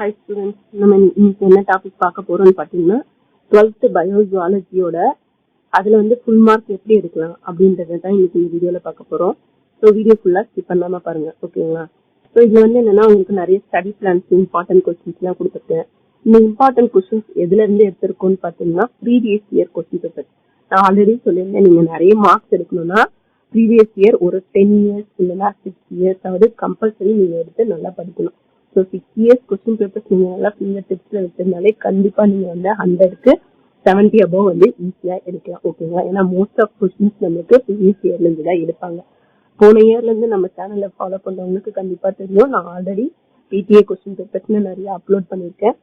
Hi students, நம்ம இன்னைக்கு என்ன டாபிக் பார்க்க போறோம்னு பாத்தீங்கன்னா 12th Bio-Zoology-யோட அதுல வந்து ஃபுல் மார்க் எப்படி எடுக்கலாம் அப்படின்றத தான் இன்னைக்கு இந்த வீடியோல பார்க்க போறோம். ஸோ வீடியோ ஃபுல்லா ஸ்கிப் பண்ணாம பாருங்க, ஓகேங்களா? ஸோ இதுல வந்து என்னன்னா உங்களுக்கு நிறைய ஸ்டடி பிளான்ஸ் இம்பார்ட்டன்ட் கொஸ்டின்ஸ் எல்லாம் கொடுத்துருக்கேன். இந்த இம்பார்ட்டன்ட் கொஸ்டின்ஸ் எதுல இருந்து எடுத்திருக்கோம்னு பாத்தீங்கன்னா ப்ரீவியஸ் இயர் கொஸ்டின் பேப்பர். நான் ஆல்ரெடி சொல்லியிருந்தேன், நீங்க நிறைய மார்க்ஸ் எடுக்கணும்னா ப்ரீவியஸ் இயர் ஒரு 10 years இல்லைன்னா 6 years ஆவது கம்பல்சரி நீங்க எடுத்து நல்லா படிக்கணும். ஸோ 6 years கொஸ்டின் பேப்பர்ஸ் நீங்க நல்லா ஃபிங்கர் டிப்ஸ்ல வச்சிருந்தாலே கண்டிப்பா நீங்க வந்து 100க்கு 70 above வந்து ஈஸியா எடுக்கலாம், ஓகேங்களா? ஏன்னா மோஸ்ட் ஆஃப் கொஸ்டின்ஸ் நமக்கு ப்ரீவியஸ் இயர்ல இருந்து தான் எடுப்பாங்க. போன இயர்ல இருந்து நம்ம சேனல்ல ஃபாலோ பண்றவங்களுக்கு கண்டிப்பா தெரியும், நான் ஆல்ரெடி PTA கொஸ்டின் பேப்பர்ஸ்னு நிறைய அப்லோட் பண்ணிருக்கேன்.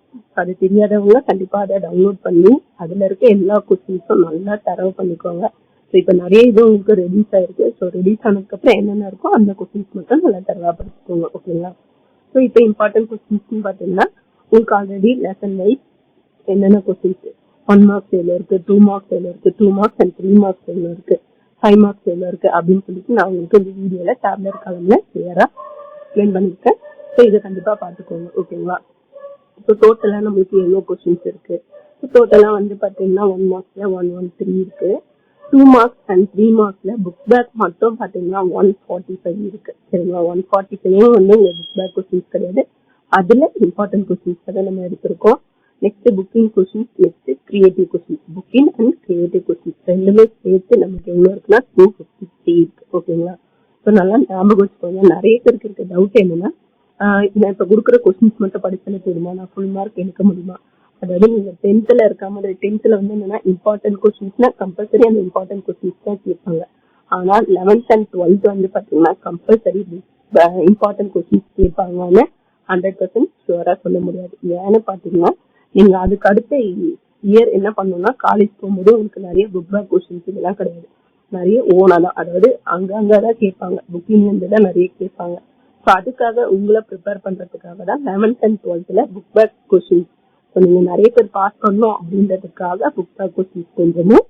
அது தெரியாதவங்க கண்டிப்பா அதை டவுன்லோட் பண்ணி அதுல இருக்க எல்லா கொஸ்டின்ஸும் நல்லா தரவு பண்ணிக்கோங்க. ஸோ இப்போ நிறைய இது உங்களுக்கு ரெடியூஸ் ஆயிருக்கு. ஸோ ரெடியூஸ் ஆனதுக்கு அப்புறம் என்னென்ன இருக்கோ அந்த கொஸ்டின்ஸ் மட்டும் நல்லா தரவா படிச்சுக்கோங்க, ஓகேங்களா? ஸோ இப்போ இம்பார்ட்டன்ட் கொஸ்டின்ஸ் பாத்தீங்கன்னா உங்களுக்கு ஆல்ரெடி லெசன் வைஸ் என்னென்ன கொஸ்டின்ஸ் 1 marks எவ்வளோ இருக்கு, 2 marks எவ்வளோ இருக்கு, 2 marks and 3 marks எவ்வளோ இருக்கு, 5 marks எவ்வளோ இருக்கு அப்படின்னு சொல்லிட்டு நான் உங்களுக்கு இந்த வீடியோல டேப்லெட் காலம்ல கிளியரா எக்ஸ்பிளைன் பண்ணிருக்கேன். ஸோ இதை கண்டிப்பா பாத்துக்கோங்க, ஓகேங்களா? இப்போ டோட்டலா நம்மளுக்கு எவ்வளோ கொஸ்டின்ஸ் இருக்கு, டோட்டலா வந்து பாத்தீங்கன்னா 1 marksல 113 இருக்கு. 2 marks and 3 marksல புக் பேக் மட்டும் பாத்தீங்கன்னா 145 இருக்கு, சரிங்களா? 145 வந்து உங்க புக் பேக் கொஸ்டின்ஸ் கிடையாது, அதுல இம்பார்ட்டன்ட் கொஸ்டின்ஸ் தான் நம்ம எடுத்திருக்கோம். Next booking questions, next creative questions. Booking and creative questions ரெண்டுமே சேர்த்து நமக்கு எவ்வளவு இருக்குன்னா 253 இருக்கு, ஓகேங்களா? ஸோ நல்லா ஞாபகம் வச்சுக்கோங்க. நிறைய பேருக்கு இருக்க டவுட் என்னன்னா, நான் இப்ப கொடுக்குற கொஸ்டின்ஸ் மட்டும் படிச்சாலே போதுமா, நான் ஃபுல் மார்க் எடுக்க முடியுமா? அதாவது நீங்க 10th இருக்க மாதிரி 10th வந்து என்னன்னா இம்பார்ட்டன்ட் கொஸ்டின்ஸ்னா கம்பல்சரி அந்த இம்பார்ட்டன்ட் கொஸ்டின்ஸ் தான் கேட்பாங்க. ஆனா 11th and 12th வந்து பாத்தீங்கன்னா கம்பல்சரி இம்பார்ட்டன்ட் கொஸ்டின்ஸ் கேட்பாங்கன்னு 100% ஷுவரா சொல்ல முடியாது. ஏன்னு பாத்தீங்கன்னா நீங்க அதுக்கு அடுத்த இயர் என்ன பண்ணணும்னா காலேஜ் போகும்போது உங்களுக்கு நிறைய புக் பேக் கொஸ்டின்ஸ் இதெல்லாம் கிடையாது, நிறைய ஓனா தான், அதாவது அங்கதான் கேட்பாங்க, புக்கிங்ல இருந்து தான் நிறைய கேட்பாங்க. ஸோ அதுக்காக உங்களை ப்ரிப்பேர் பண்றதுக்காக தான் 11th and 12th book back questions. So நீங்க நிறைய பேர் பாஸ் பண்ணணும் அப்படின்றதுக்காக புக் பேக் கொஸ்டின்ஸ் கொஞ்சமும்,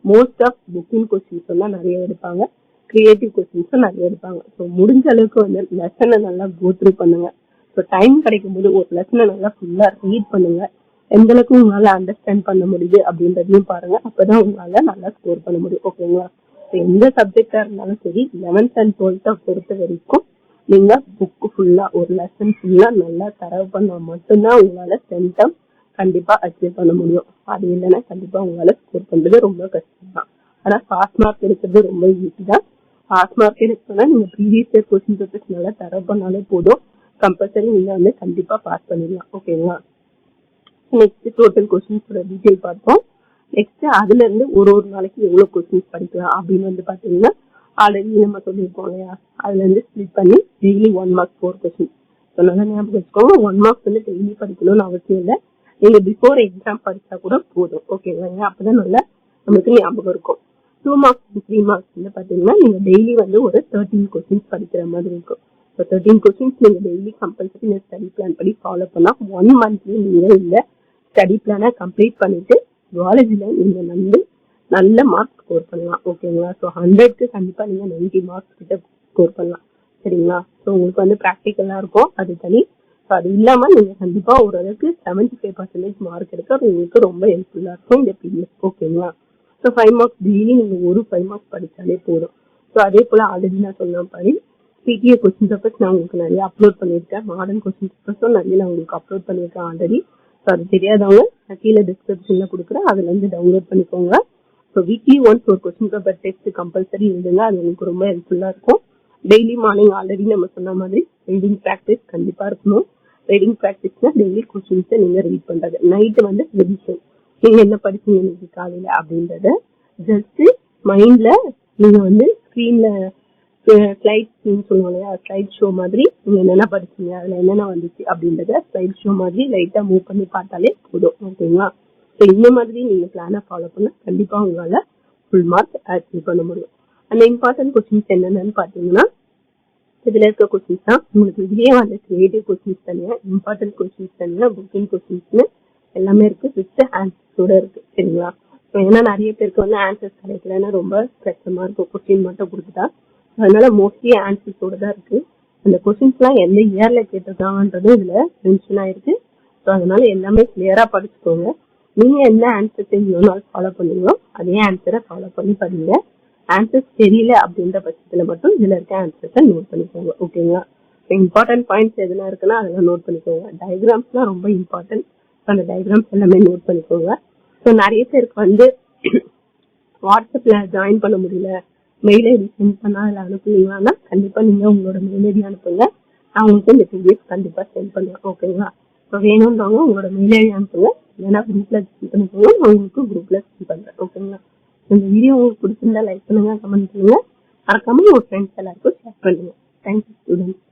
மோஸ்ட் ஆஃப் புக்கிங் கொஸ்டின்ஸ் எல்லாம் நிறைய எடுப்பாங்க, கிரியேட்டிவ் கொஸ்டின்ஸும் நிறைய எடுப்பாங்க. ஸோ முடிஞ்ச அளவுக்கு வந்து லெசனை நல்லா கோ த்ரூ பண்ணுங்க. ஸோ டைம் கிடைக்கும் போது ஒரு லெசனை நல்லா ஃபுல்லா ரீட் பண்ணுங்க. எந்த அளவுக்கு உங்களால அண்டர்ஸ்டாண்ட் பண்ண முடியுது அப்படின்றதையும் பாருங்க. அப்பதான் உங்களால நல்லா ஸ்கோர் பண்ண முடியும், ஓகேங்களா? ஸோ எந்த சப்ஜெக்டா இருந்தாலும் சரி 11th and 12th பொறுத்த வரைக்கும் நீங்க புக் ஃபுல்லா ஒரு லெசன் ஃபுல்லா நல்லா தரவு பண்ணா மட்டும்தான் உங்களால சென்டம் கண்டிப்பா அச்சீவ் பண்ண முடியும். அது இல்லைன்னா கண்டிப்பா உங்களால ஸ்கோர் பண்றது ரொம்ப கஷ்டம் தான். ஆனா பாஸ் மார்க் எடுக்கிறது ரொம்ப ஈஸி தான். பாஸ் மார்க் எடுக்கணும்னா நீங்க ப்ரீவியஸ் இயர் கொஸ்டின் பேப்பர்ஸ் நல்லா தரவு பண்ணாலே போதும், கம்பல்சரி நீங்க வந்து கண்டிப்பா பாஸ் பண்ணிடலாம், ஓகேங்களா? நெக்ஸ்ட் டோட்டல் கொஸ்டின்ஸோட டீடைல் பார்த்தோம். நெக்ஸ்ட் அதுல இருந்து ஒரு நாளைக்கு எவ்வளவு கொஸ்டின்ஸ் படிக்கலாம் அப்படின்னு வந்து பாத்தீங்கன்னா ஆல்ரெடி நம்ம சொல்லியிருக்கோம் இல்லையா, அதுல இருந்து ஸ்பிளிட் பண்ணி டெய்லி 1 mark 4 கொஸ்டின். ஸோ நல்லா ஞாபகம் வச்சுக்கோங்க, 1 marks வந்து டெய்லி படிக்கணும்னு அவசியம் இல்லை, நீங்க பிஃபோர் எக்ஸாம் படிச்சா கூட போதும், ஓகேங்களா? அப்பதான் நல்லா நமக்கு ஞாபகம் இருக்கும். 2 marks 3 marks வந்து பாத்தீங்கன்னா நீங்க டெய்லி வந்து ஒரு 13 கொஸ்டின்ஸ் படிக்கிற மாதிரி இருக்கும். ஸோ 13 கொஸ்டின்ஸ் நீங்க டெய்லி கம்பல்சரி ஸ்டடி பிளான் படி ஃபாலோ பண்ணா 1 monthly நீங்க இந்த ஸ்டடி பிளானை கம்ப்ளீட் பண்ணிட்டு ஜுவாலஜில நீங்க வந்து நல்ல மார்க் ஸ்கோர் பண்ணலாம், ஓகேங்களா? ஸோ 100க்கு கண்டிப்பா நீங்க 90 marks கிட்ட ஸ்கோர் பண்ணலாம், சரிங்களா? ஸோ உங்களுக்கு வந்து ப்ராக்டிக்கல்லாம் இருக்கும், அது தனி. ஸோ அது இல்லாம நீங்க கண்டிப்பா ஓரளவுக்கு 75% மார்க் எடுக்க அது உங்களுக்கு ரொம்ப ஹெல்ப்ஃபுல்லா இருக்கும் இந்த பீரியட், ஓகேங்களா? ஸோ 5 marks டெய்லி நீங்க ஒரு 5 marks படிச்சாலே போதும். ஸோ அதே போல ஆல்ரெடி நான் சொன்ன மாதிரி PTA கொஸ்டின் பேப்பர்ஸ் நான் உங்களுக்கு நிறைய அப்லோட் பண்ணிருக்கேன், மாடர்ன் கொஸ்டின் பேப்பர்ஸும் நிறைய நான் உங்களுக்கு அப்லோட் பண்ணிருக்கேன் ஆல்ரெடி. ஸோ அது தெரியாதவங்க நான் கீழே டிஸ்கிரிப்ஷன்ல கொடுக்குறேன், அதுல இருந்து டவுன்லோட் பண்ணிக்கோங்க. ஸோ வீக்லி ஒன்ஸ் ஒரு கொஸ்டின் பேப்பர் டெஸ்ட் கம்பல்சரி எழுதுங்க, அது உங்களுக்கு ரொம்ப ஹெல்ப்ஃபுல்லா இருக்கும். டெய்லி மார்னிங் ஆல்ரெடி நம்ம சொன்ன மாதிரி ரீடிங் ப்ராக்டிஸ் கண்டிப்பா இருக்கணும். ரீடிங் ப்ராக்டிஸ்னா டெய்லி கொஸ்டின்ஸை நீங்க ரீட் பண்றது, நைட்டு வந்து ரிவிஷன், நீங்க என்ன படிச்சீங்க இன்னைக்கு காலையில அப்படின்றத ஜஸ்ட் மைண்ட்ல நீங்க வந்து ஸ்கிரீன்ல ஸ்லைட் சொல்லுவாங்க இல்லையா, ஸ்லைட் ஷோ மாதிரி நீங்க என்னென்ன படிச்சீங்க அதுல என்னென்ன வந்துச்சு அப்படின்றத ஸ்லைட் ஷோ மாதிரி லைட்டா மூவ் பண்ணி பார்த்தாலே போதும், ஓகேங்களா? ஸோ இந்த மாதிரி நீங்க பிளானை ஃபாலோ பண்ண கண்டிப்பா உங்களால ஃபுல் மார்க் அச்சீவ் பண்ண முடியும். அந்த இம்பார்ட்டன்ட் கொஸ்டின்ஸ் என்னென்னு பாத்தீங்கன்னா இதுல இருக்க கொஸ்டின்ஸ் தான் உங்களுக்கு இதுலயே வந்து கிரியேட்டிவ் கொஸ்டின்ஸ் தனியா, இம்பார்ட்டன்ட் கொஸ்டின்ஸ் தனியா, புக்கிங் கொஸ்டின்ஸ்னு எல்லாமே இருக்கு, வித் ஆன்சர்ஸோட இருக்கு, சரிங்களா? ஏன்னா நிறைய பேருக்கு வந்து ஆன்சர்ஸ் கிடைக்கலன்னா ரொம்ப கஷ்டமா இருக்கும், கொஸ்டின் மட்டும் கொடுத்துட்டா. அதனால மோஸ்ட்லி ஆன்சர்ஸோட தான் இருக்கு. அந்த கொஸ்டின்ஸ் எல்லாம் எந்த இயர்ல கேட்டிருக்காங்கன்றதும் இதுல மென்ஷன் ஆயிருக்கு. அதனால எல்லாமே கிளியரா படிச்சுக்கோங்க. நீங்க என்ன ஆன்சர்ஸ் இவ்வளவு நாள் ஃபாலோ பண்ணீங்களோ அதே ஆன்சரை ஃபாலோ பண்ணி படிங்க. ஆன்சர்ஸ் தெரியல அப்படின்ற பட்சத்துல மட்டும் இதுல இருக்க ஆன்சர்ஸை நோட் பண்ணிக்கோங்க. ஓகேங்களா? இம்பார்ட்டன்ட் பாயிண்ட்ஸ் எதுனா இருக்குன்னா அதெல்லாம் நோட் பண்ணிக்கோங்க. டயக்ராம்ஸ்லாம் ரொம்ப இம்பார்ட்டன்ட். அந்த டயக்ராம்ஸ் எல்லாமே நோட் பண்ணிக்கோங்க. ஸோ நிறைய பேருக்கு வந்து வாட்ஸ்அப்ல ஜாயின் பண்ண முடியல, மெயில் ஐடி சென்ட் பண்ணா அதில் அனுப்புனீங்கன்னா கண்டிப்பா நீங்க உங்களோட மெயில் ஐடி அனுப்புங்க. நான் உங்களுக்கு இந்த பிடிஎஃப் கண்டிப்பா சென்ட் பண்ணுவேன். ஓகேங்களா? இப்போ வேணும்ன்றவங்க உங்களோட மெயில் ஐடி அனுப்புங்க, இல்லைன்னா குரூப்ல சென்ட் பண்ணிக்கோங்க. நான் உங்களுக்கு குரூப்ல சென்ட் பண்றேன். ஓகேங்களா? இந்த வீடியோ உங்களுக்கு பிடிச்சிருந்தா லைக் பண்ணுங்க, கமெண்ட் பண்ணுங்க, மறக்காம உங்க ஃப்ரெண்ட்ஸ் எல்லாருக்கும் ஷேர் பண்ணுங்க. Thank you students.